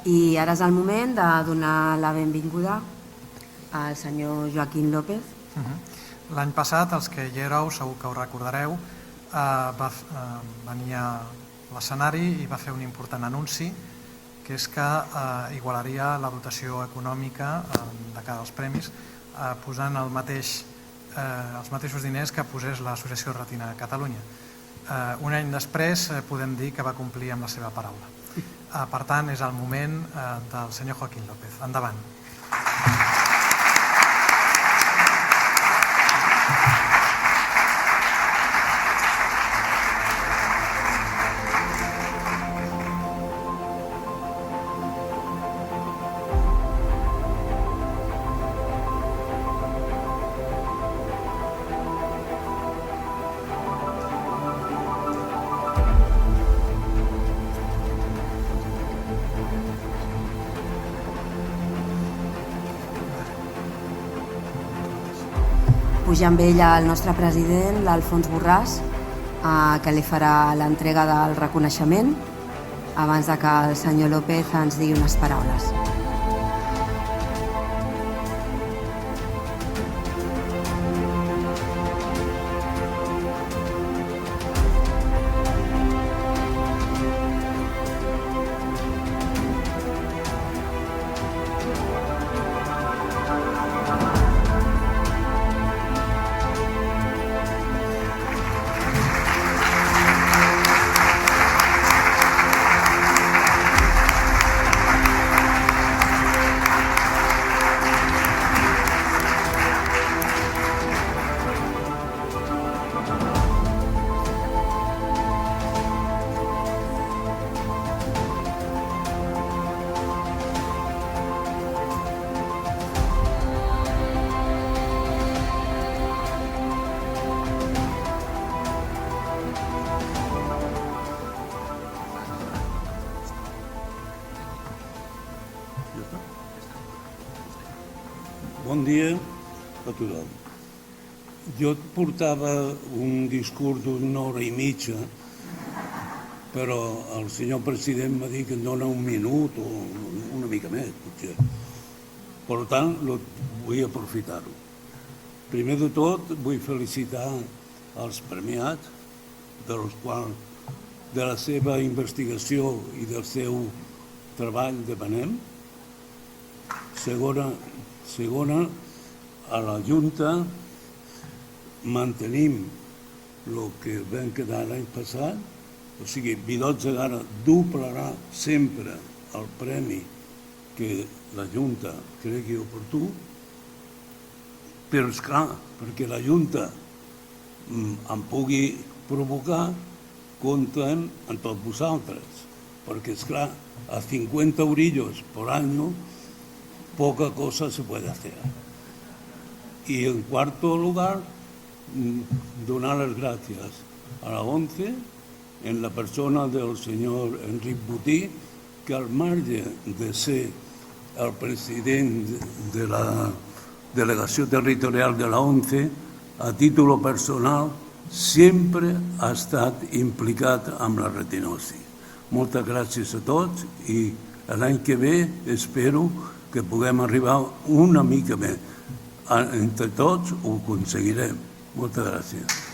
I ara és el moment de donar la benvinguda al senyor Joaquín López. L'any passat, els que hi éreu, segur que ho recordareu, va venir a l'escenari i va fer un important anunci, que és que igualaria la dotació econòmica de cada dels premis, posant els mateixos diners que posés l'Associació Retina Catalunya. Un any després podem dir que va complir amb la seva paraula. Per tant, és el moment del senyor Joaquín López. Endavant. Puja amb ell el nostre president, l'Alfons Borràs, que li farà l'entrega del reconeixement abans de que el senyor López ens digui unes paraules. Bon dia a tothom. Jo portava un discurs d'una hora i mitja, però el senyor president m'ha dit que em dona un minut o una mica més, potser. Per tant, vull aprofitar-ho. Primer de tot, vull felicitar els premiats, dels quals de la seva investigació i del seu treball depenem. Segona, a la Junta mantenim el que vam quedar l'any passat, o sigui, Vidot Zagara doblarà sempre el premi que la Junta cregui oportú, però esclar, perquè la Junta em pugui provocar, comptem amb tots vosaltres, perquè esclar, a 50 eurillos por año poca cosa se puede hacer. Y en cuarto lugar, donar las gracias a la ONCE en la persona del señor Enric Botí, que al margen de ser el president de la delegació territorial de la ONCE, a títol personal, sempre ha estat implicat amb la retinosi. Moltes gràcies a tots i l'any que ve espero que puguem arribar una mica més. Entre tots ho aconseguirem. Moltes gràcies.